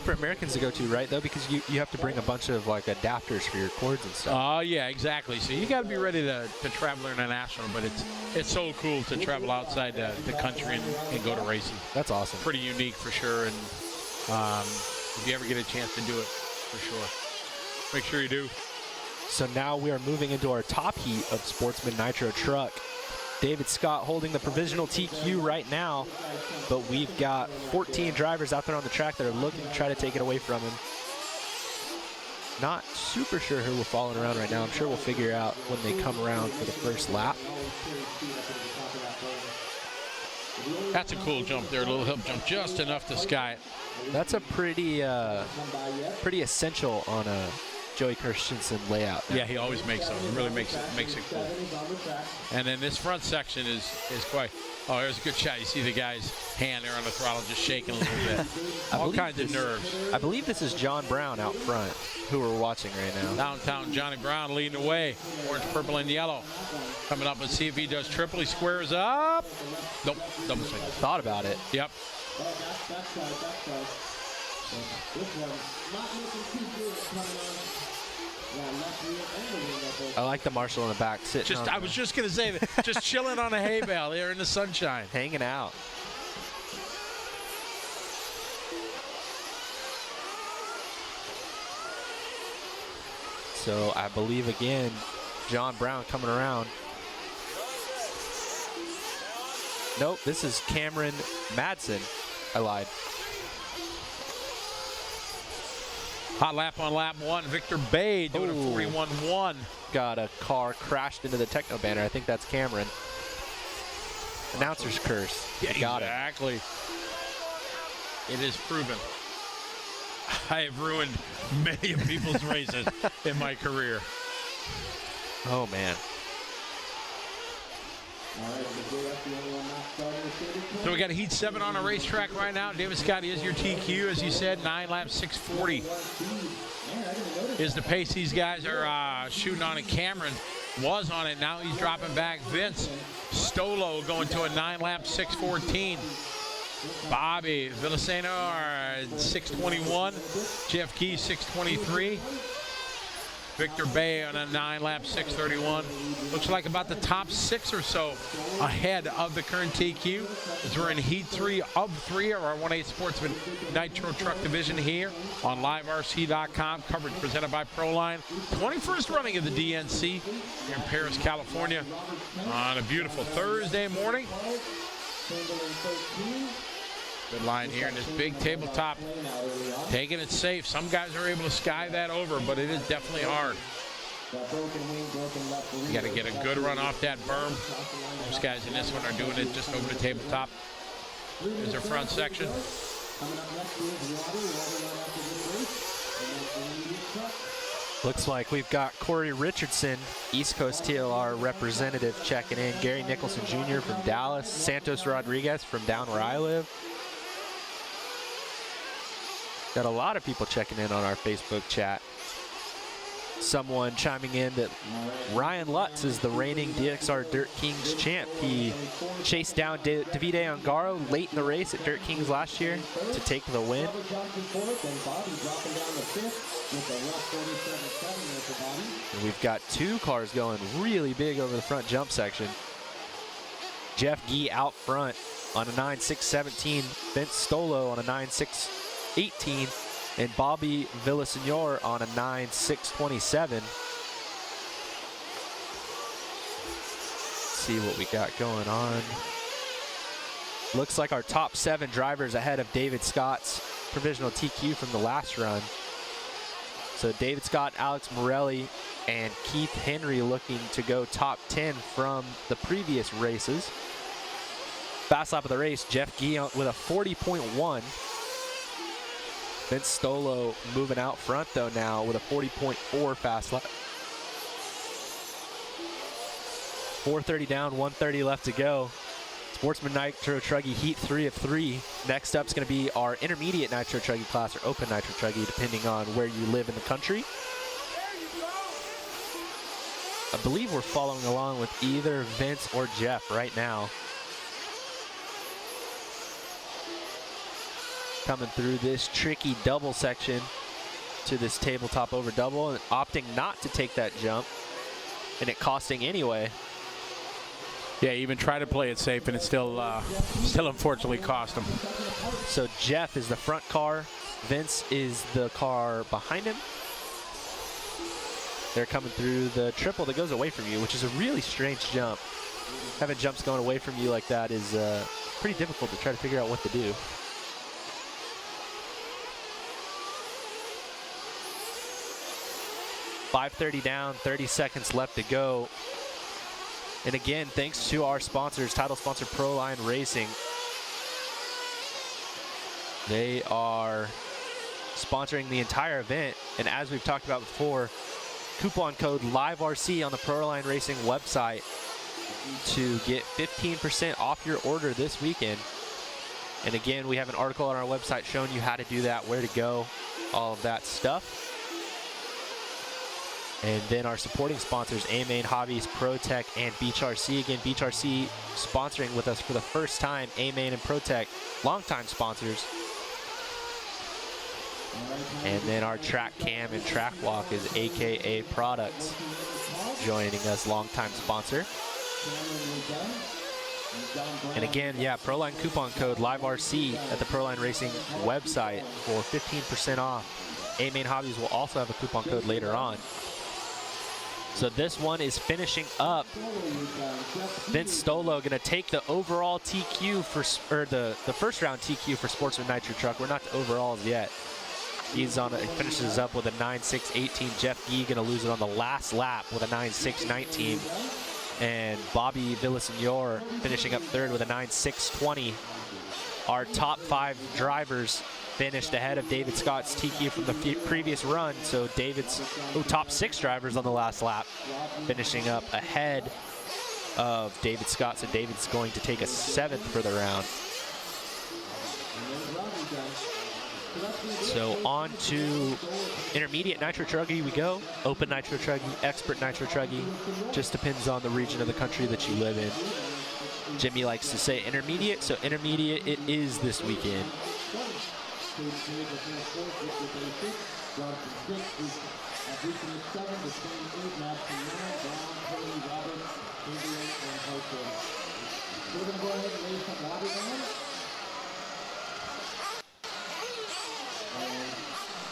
for Americans to go to, right, though, because you have to bring a bunch of like adapters for your cords and stuff. Oh yeah, exactly. So you got to be ready to travel international, but it's so cool to travel outside the country and go to racing. That's awesome. Pretty unique for sure, and if you ever get a chance to do it, for sure, make sure you do. So now we are moving into our top heat of Sportsman Nitro Truck. David Scott holding the provisional TQ right now, but we've got 14 drivers out there on the track that are looking to try to take it away from him. Not super sure who we're following around right now. I'm sure we'll figure out when they come around for the first lap. That's a cool jump there, a little hip jump, just enough to sky it. That's a pretty essential on a Joey Christensen layout. Yeah, he always makes those. He really makes it cool. And then this front section is quite. Oh, there's a good shot. You see the guy's hand there on the throttle just shaking a little bit. All kinds of nerves. I believe this is John Brown out front, who we're watching right now. Downtown Johnny Brown leading the way. Orange, purple, and yellow. Coming up and see if he does triple. He squares up. Nope, double swing. Thought about it. Yep. I like the marshal in the back sitting. I was just gonna say that, just chilling on a hay bale there in the sunshine, hanging out. So I believe again, John Brown coming around. Nope, this is Camron Madsen. I lied. Hot lap on lap one. Victor Bay doing a 41-1. Got a car crashed into the techno banner. I think that's Cameron. Announcer's curse. Yeah, got exactly. It is proven. I have ruined many of people's races in my career. Oh, man. So we got a heat 7 on a racetrack right now. David Scott is your TQ, as you said, 9 laps, 640 is the pace these guys are shooting on it. Cameron was on it, now he's dropping back. Vince Stolo going to a 9 lap, 614. Bobby Villasenor 621. Jeff Key 623. Victor Bay on a 9 lap, 631. Looks like about the top 6 or so ahead of the current TQ as we're in heat 3 of 3 of our 1/8 Sportsman Nitro Truck Division here on LiveRC.com. Coverage presented by Proline. 21st running of the DNC here in Paris, California on a beautiful Thursday morning. Good line here in this big tabletop, taking it safe. Some guys are able to sky that over, but it is definitely hard. You got to get a good run off that berm. Those guys in this one are doing it just over the tabletop. There's their front section. Looks like we've got Corey Richardson, East Coast TLR representative, checking in. Gary Nicholson Jr. from Dallas. Santos Rodriguez from down where I live. Got a lot of people checking in on our Facebook chat. Someone chiming in that Ryan Lutz is the reigning DXR Dirt Kings champ. He chased down Davide Ongaro late in the race at Dirt Kings last year to take the win. And we've got 2 cars going really big over the front jump section. Jeff Gee out front on a 9.617. Vince Stolo on a 9.618. And Bobby Villasenor on a 9.627. See what we got going on. Looks like our top 7 drivers ahead of David Scott's provisional TQ from the last run. So David Scott, Alex Morelli, and Keith Henry looking to go top 10 from the previous races. Fast lap of the race, Jeff Gee with a 40.1. Vince Stolo moving out front though now with a 40.4 fast lap. 430 down, 130 left to go. Sportsman Nitro Truggy Heat 3 of 3. Next up is going to be our intermediate Nitro Truggy class or open Nitro Truggy, depending on where you live in the country. I believe we're following along with either Vince or Jeff right now. coming through this tricky double section to this tabletop over double and opting not to take that jump, and it costing anyway. Yeah, even try to play it safe, and it still unfortunately cost him. So Jeff is the front car. Vince is the car behind him. They're coming through the triple that goes away from you, which is a really strange jump. Having jumps going away from you like that is pretty difficult to try to figure out what to do. .530 down, 30 seconds left to go. And again, thanks to our sponsors, title sponsor Proline Racing. They are sponsoring the entire event. And as we've talked about before, coupon code LiveRC on the Proline Racing website to get 15% off your order this weekend. And again, we have an article on our website showing you how to do that, where to go, all of that stuff. And then our supporting sponsors, A-Main Hobbies, ProTech, and Beach RC. Again, Beach RC sponsoring with us for the first time. A-Main and ProTech, longtime sponsors. And then our Track Cam and Track Walk is AKA Products, joining us, longtime sponsor. And again, yeah, Proline coupon code LiveRC at the Proline Racing website for 15% off. A-Main Hobbies will also have a coupon code later on. So this one is finishing up. Vince Stolo going to take the overall TQ for, or the first round TQ for Sportsman Nitro truck. We're not to overalls yet. He's on it, finishes up with a 9.6.18. Jeff Gee going to lose it on the last lap with a 9.6.19. And Bobby Villasenor finishing up third with a 9.6.20. Our top 5 drivers finished ahead of David Scott's TQ from the previous run. So David's top 6 drivers on the last lap finishing up ahead of David Scott. So David's going to take a 7th for the round. So on to intermediate nitro truggy we go. Open nitro truggy, expert nitro truggy. Just depends on the region of the country that you live in. Jimmy likes to say intermediate, so intermediate it is this weekend. We're going to go ahead and raise some lobby down.